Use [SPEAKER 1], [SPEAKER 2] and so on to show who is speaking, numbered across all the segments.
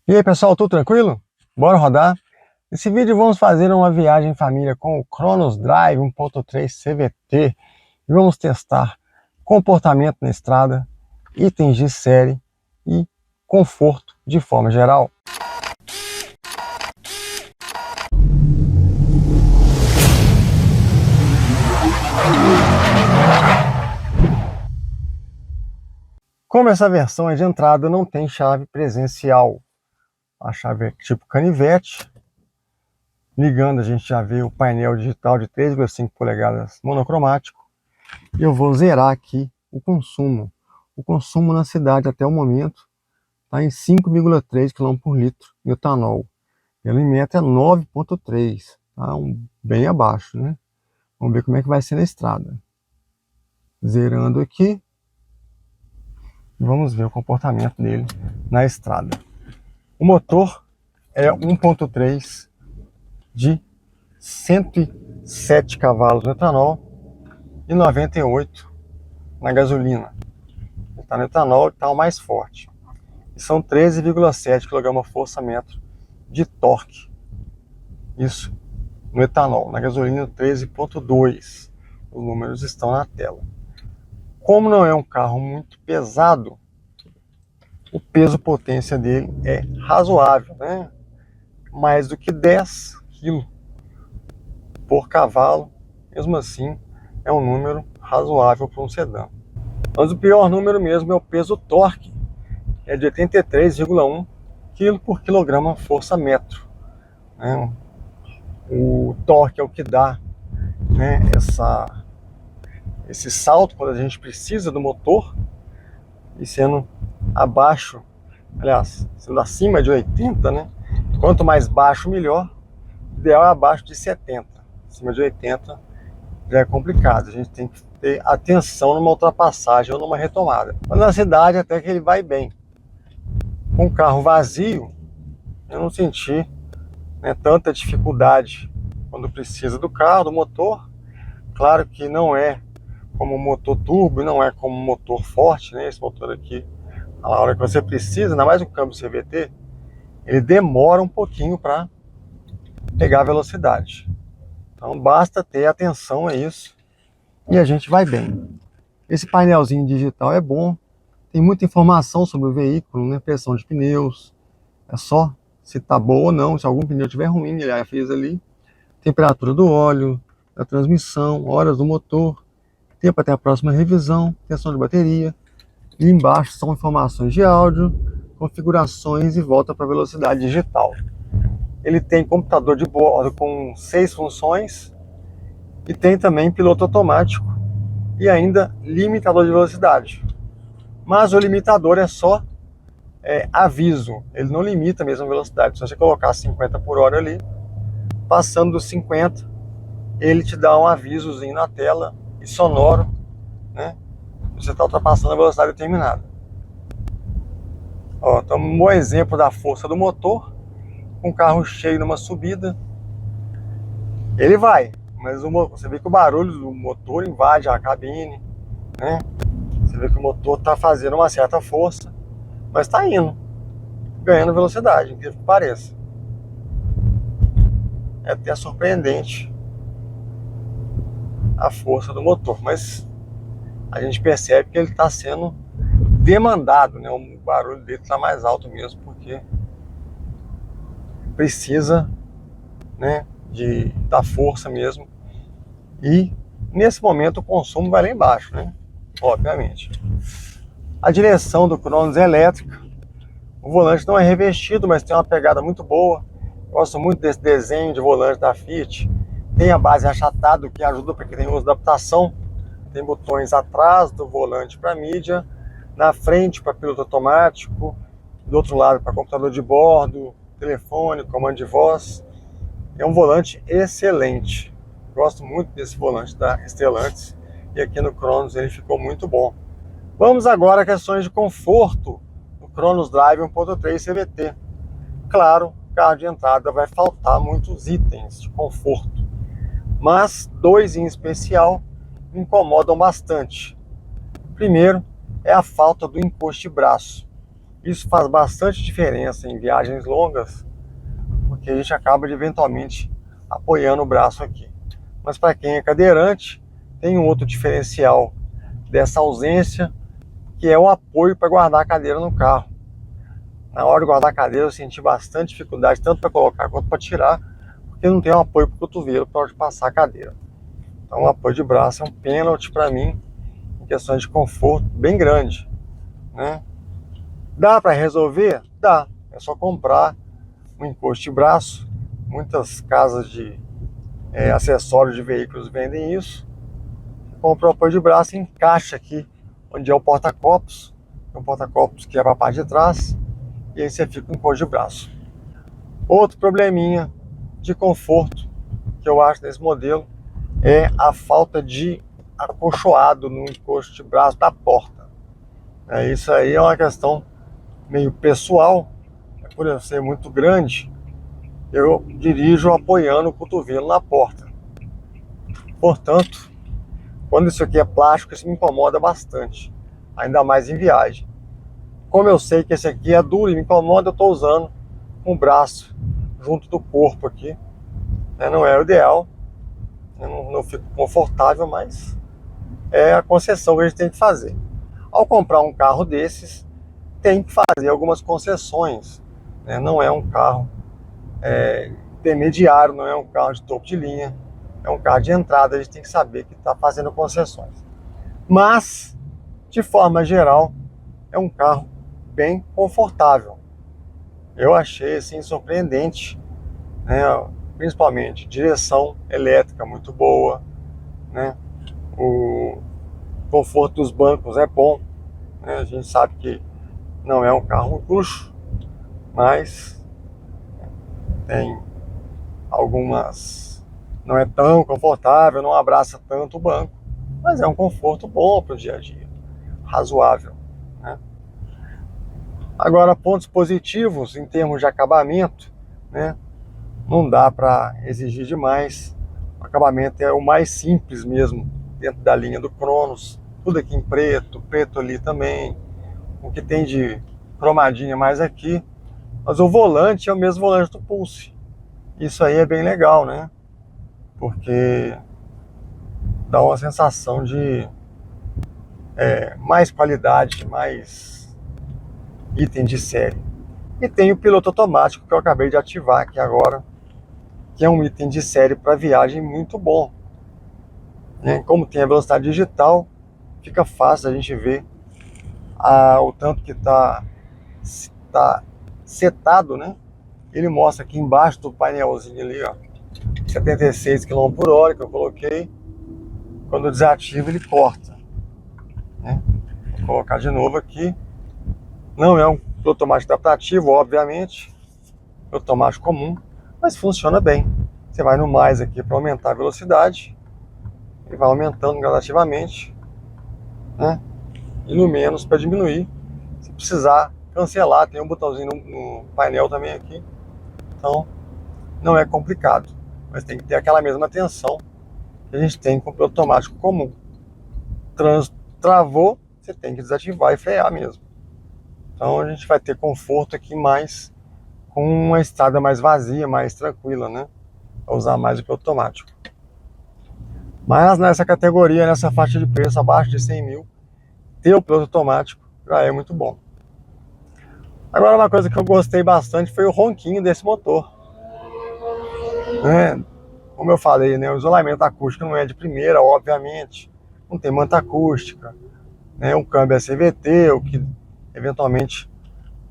[SPEAKER 1] E aí pessoal, tudo tranquilo? Bora rodar? Nesse vídeo vamos fazer uma viagem em família com o Cronos Drive 1.3 CVT e vamos testar comportamento na estrada, itens de série e conforto de forma geral. Como essa versão é de entrada, não tem chave presencial. A chave é tipo canivete. Ligando, a gente já vê o painel digital de 3,5 polegadas monocromático. E eu vou zerar aqui o consumo. O consumo na cidade até o momento está em 5,3 km por litro de etanol. Pelo metro é 9,3, tá? Bem abaixo, né? Vamos ver como é que vai ser na estrada. Zerando aqui. Vamos ver o comportamento dele na estrada. O motor é 1.3 de 107 cavalos no etanol e 98 na gasolina. Está no etanol, está o mais forte. E são 13,7 kgfm de torque. Isso no etanol. Na gasolina 13,2. Os números estão na tela. Como não é um carro muito pesado, o peso-potência dele é razoável, né? Mais do que 10 kg por cavalo. Mesmo assim, é um número razoável para um sedã. Mas o pior número mesmo é o peso-torque, é de 83,1 kg por quilograma força-metro. O torque é o que dá, né, esse salto quando a gente precisa do motor, e sendo abaixo, aliás, sendo acima de 80, né? Quanto mais baixo, melhor. O ideal é abaixo de 70. Acima de 80 já é complicado. A gente tem que ter atenção numa ultrapassagem ou numa retomada. Mas na cidade até que ele vai bem. Com o carro vazio, eu não senti, né, tanta dificuldade quando precisa do carro, do motor. Claro que não é como um motor turbo, não é como um motor forte, né? Esse motor aqui, na hora que você precisa, ainda mais o câmbio CVT, ele demora um pouquinho para pegar a velocidade. Então basta ter atenção a isso e a gente vai bem. Esse painelzinho digital é bom, tem muita informação sobre o veículo, né? Pressão de pneus, é só se está boa ou não, se algum pneu estiver ruim, ele já fez ali. Temperatura do óleo, da transmissão, horas do motor, tempo até a próxima revisão, tensão de bateria. E embaixo são informações de áudio, configurações e volta para velocidade digital. Ele tem computador de bordo com 6 funções e tem também piloto automático e ainda limitador de velocidade. Mas o limitador é só aviso, ele não limita mesmo a velocidade. Se você colocar 50 por hora ali, passando dos 50, ele te dá um avisozinho na tela e sonoro, né? Você está ultrapassando a velocidade determinada. Ó, então um bom exemplo da força do motor. Com um carro cheio numa subida, ele vai, mas você vê que o barulho do motor invade a cabine, né? Você vê que o motor está fazendo uma certa força, mas está indo, ganhando velocidade, incrível que pareça. É até surpreendente a força do motor, mas a gente percebe que ele está sendo demandado, né? O barulho dele está mais alto mesmo, porque precisa, né, da força mesmo. E nesse momento o consumo vai lá embaixo, né? Obviamente. A direção do Cronos é elétrica. O volante não é revestido, mas tem uma pegada muito boa. Gosto muito desse desenho de volante da Fiat. Tem a base achatada, o que ajuda para quem tem uso de adaptação. Tem botões atrás do volante para mídia, na frente para piloto automático, do outro lado para computador de bordo, telefone, comando de voz. É um volante excelente. Gosto muito desse volante da Stellantis e aqui no Cronos ele ficou muito bom. Vamos agora a questões de conforto do Cronos Drive 1.3 CVT. Claro, carro de entrada vai faltar muitos itens de conforto, mas dois em especial me incomodam bastante. Primeiro é a falta do encosto de braço. Isso faz bastante diferença em viagens longas, porque a gente acaba de eventualmente apoiando o braço aqui. Mas para quem é cadeirante, tem um outro diferencial dessa ausência, que é o apoio para guardar a cadeira no carro. Na hora de guardar a cadeira eu senti bastante dificuldade, tanto para colocar quanto para tirar, porque não tem um apoio para o cotovelo para onde passar a cadeira. Então o apoio de braço é um pênalti para mim, em questões de conforto bem grande, né? Dá para resolver? Dá. É só comprar um encosto de braço. Muitas casas de acessórios de veículos vendem isso. Compra o apoio de braço e encaixa aqui, onde é o porta-copos. Tem um porta-copos que é para a parte de trás. E aí você fica com encosto de braço. Outro probleminha de conforto que eu acho nesse modelo é a falta de acolchoado no encosto de braço da porta. Isso aí é uma questão meio pessoal. Por eu ser muito grande, eu dirijo apoiando o cotovelo na porta. Portanto, quando isso aqui é plástico, isso me incomoda bastante, ainda mais em viagem. Como eu sei que esse aqui é duro e me incomoda, eu estou usando com o braço junto do corpo aqui. Não é o ideal, eu não fico confortável, mas é a concessão que a gente tem que fazer. Ao comprar um carro desses, tem que fazer algumas concessões. Não é um carro intermediário, não é um carro de topo de linha, é um carro de entrada, a gente tem que saber que está fazendo concessões. Mas, de forma geral, é um carro bem confortável. Eu achei assim surpreendente, né? Principalmente direção elétrica muito boa, né? O conforto dos bancos é bom, né? A gente sabe que não é um carro luxo, mas tem algumas, não é tão confortável, não abraça tanto o banco, mas é um conforto bom para o dia a dia, razoável, né? Agora, pontos positivos em termos de acabamento, né? Não dá para exigir demais. O acabamento é o mais simples mesmo, dentro da linha do Cronos, tudo aqui em preto, preto ali também, o que tem de cromadinha mais aqui, mas o volante é o mesmo volante do Pulse. Isso aí é bem legal, né? Porque dá uma sensação de mais qualidade, mais item de série. E tem o piloto automático que eu acabei de ativar aqui agora, que é um item de série para viagem muito bom, né? Como tem a velocidade digital, fica fácil a gente ver o tanto que está setado, né? Ele mostra aqui embaixo do painelzinho ali, ó, 76 km/h que eu coloquei. Quando eu desativo, ele corta, né? Vou colocar de novo aqui. Não é um automático adaptativo, obviamente, automático comum, mas funciona bem. Você vai no mais aqui para aumentar a velocidade, ele vai aumentando gradativamente, né? E no menos para diminuir. Se precisar cancelar, tem um botãozinho no painel também aqui. Então, não é complicado, mas tem que ter aquela mesma atenção que a gente tem com o piloto automático comum. Travou, você tem que desativar e frear mesmo. Então a gente vai ter conforto aqui mais com uma estrada mais vazia, mais tranquila, né? Para usar mais o piloto automático. Mas nessa categoria, nessa faixa de preço abaixo de 100 mil, ter o piloto automático já é muito bom. Agora, uma coisa que eu gostei bastante foi o ronquinho desse motor, né? Como eu falei, né, o isolamento acústico não é de primeira, obviamente, não tem manta acústica, né? O câmbio é CVT, o que eventualmente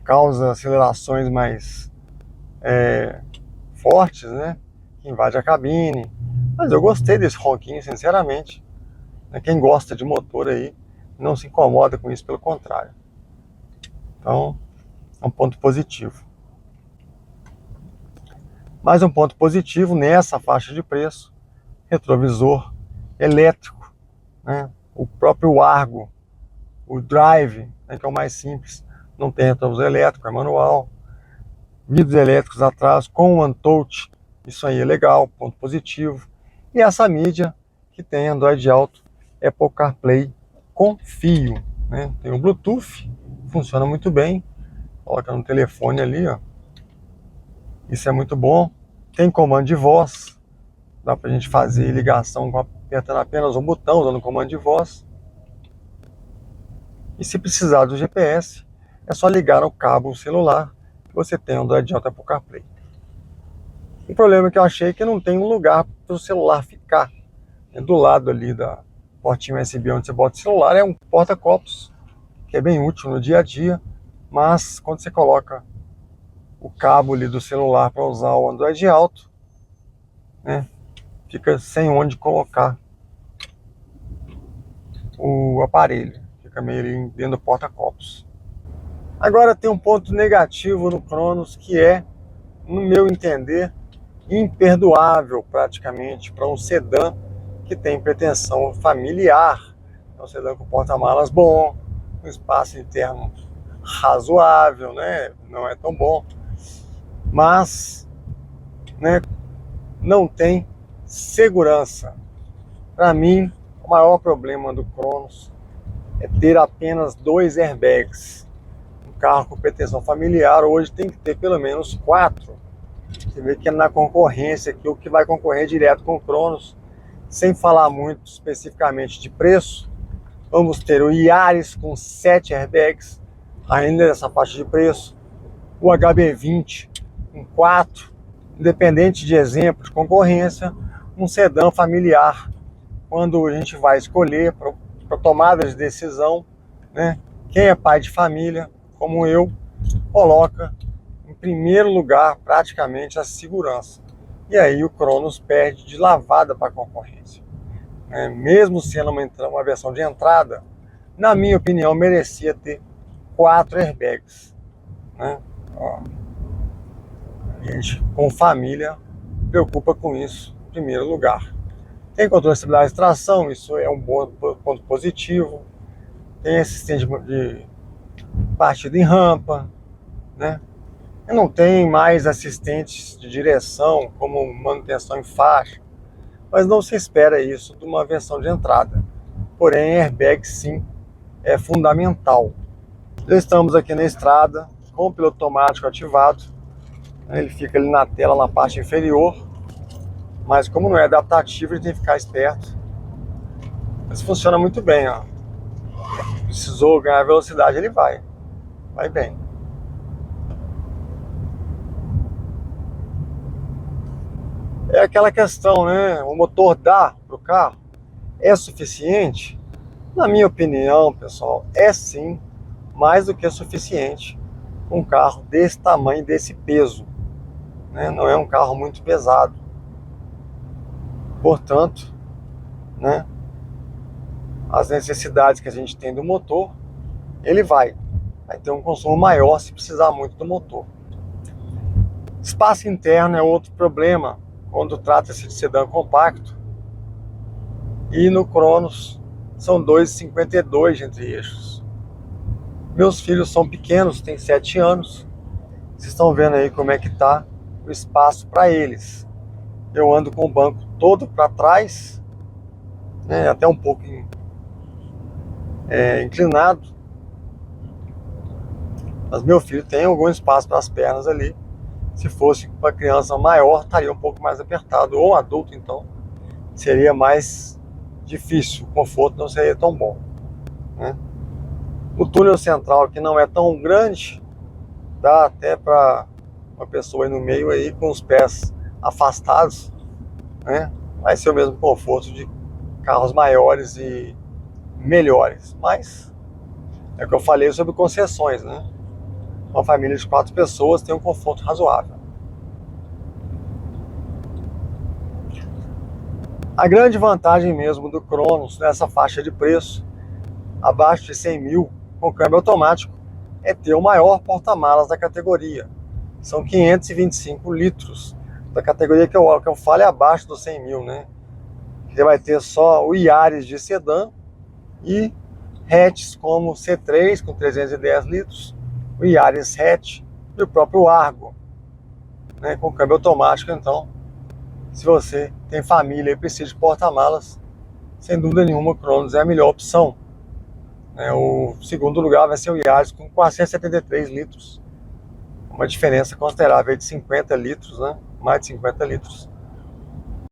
[SPEAKER 1] causa acelerações mais fortes, né? Que invade a cabine. Mas eu gostei desse ronquinho, sinceramente. Quem gosta de motor aí não se incomoda com isso, pelo contrário. Então, é um ponto positivo. Mais um ponto positivo nessa faixa de preço: retrovisor elétrico, né? O próprio Argo, o Drive, né, que é o mais simples, não tem retrovisor elétrico, é manual. Vidros elétricos atrás com o Untouch, isso aí é legal, ponto positivo. E essa mídia que tem Android Auto, Apple CarPlay com fio, né? Tem o Bluetooth, funciona muito bem, Coloca no telefone ali, ó. Isso é muito bom. Tem comando de voz. Dá pra gente fazer ligação apertando apenas um botão, usando o comando de voz. E se precisar do GPS, é só ligar no cabo celular que você tem Android Auto Apple CarPlay. O problema que eu achei é que não tem um lugar para o celular ficar. Do lado ali da portinha USB onde você bota o celular é um porta-copos, que é bem útil no dia a dia, mas quando você coloca o cabo ali do celular para usar o Android Auto, né, fica sem onde colocar o aparelho, fica meio ali dentro do porta-copos. Agora tem um ponto negativo no Cronos que é, no meu entender, imperdoável praticamente para um sedã que tem pretensão familiar. É um sedã com porta-malas bom, um espaço interno razoável, né? Não é tão bom, mas, né, não tem segurança. Para mim, o maior problema do Cronos é ter apenas 2 airbags. Um carro com pretensão familiar hoje tem que ter pelo menos 4. Você vê que é na concorrência aqui, o que vai concorrer direto com o Cronos, sem falar muito especificamente de preço, vamos ter o Yaris com 7 airbags, ainda nessa faixa de preço, o HB20 com 4, independente de exemplo de concorrência, um sedã familiar, quando a gente vai escolher para tomada de decisão, né, quem é pai de família, como eu, coloca em primeiro lugar praticamente a segurança. E aí o Cronos perde de lavada para a concorrência. Mesmo sendo uma versão de entrada, na minha opinião, merecia ter 4 airbags. Né? Ó, a gente, com família, preocupa com isso em primeiro lugar. Tem controle de estabilidade de tração, isso é um bom ponto positivo. Tem assistente de partida em rampa, né? Não tem mais assistentes de direção, como manutenção em faixa, mas não se espera isso de uma versão de entrada. Porém, airbag sim é fundamental. Já estamos aqui na estrada com o piloto automático ativado. Ele fica ali na tela, na parte inferior, mas como não é adaptativo, ele tem que ficar esperto. Mas funciona muito bem, ó. Precisou ganhar velocidade, ele vai bem. É aquela questão, né? O motor dá para o carro? É suficiente? Na minha opinião, pessoal, é sim mais do que suficiente um carro desse tamanho, desse peso, né? Não é um carro muito pesado. Portanto, né, as necessidades que a gente tem do motor, ele vai ter um consumo maior se precisar muito do motor. Espaço interno é outro problema quando trata-se de sedã compacto. E no Cronos são 2,52 entre eixos. Meus filhos são pequenos, têm 7 anos. Vocês estão vendo aí como é que está o espaço para eles. Eu ando com o banco todo para trás, né, até um pouco inclinado. Mas meu filho tem algum espaço para as pernas ali. Se fosse para criança maior, estaria um pouco mais apertado. Ou adulto, então, seria mais difícil. O conforto não seria tão bom, né? O túnel central, que não é tão grande, dá até para uma pessoa ir no meio aí com os pés afastados, né? Vai ser o mesmo conforto de carros maiores e melhores. Mas é o que eu falei sobre concessões, né? Uma família de 4 pessoas tem um conforto razoável. A grande vantagem mesmo do Cronos nessa faixa de preço, abaixo de 100 mil, com câmbio automático, é ter o maior porta-malas da categoria. São 525 litros da categoria que eu falo é abaixo dos 100 mil, né? Você vai ter só o Yaris de sedã e hatches como C3 com 310 litros, o Yaris hatch e o próprio Argo, né, com câmbio automático. Então, se você tem família e precisa de porta-malas, sem dúvida nenhuma o Cronos é a melhor opção. O segundo lugar vai ser o Yaris com 473 litros uma diferença considerável de 50 litros, né? Mais de 50 litros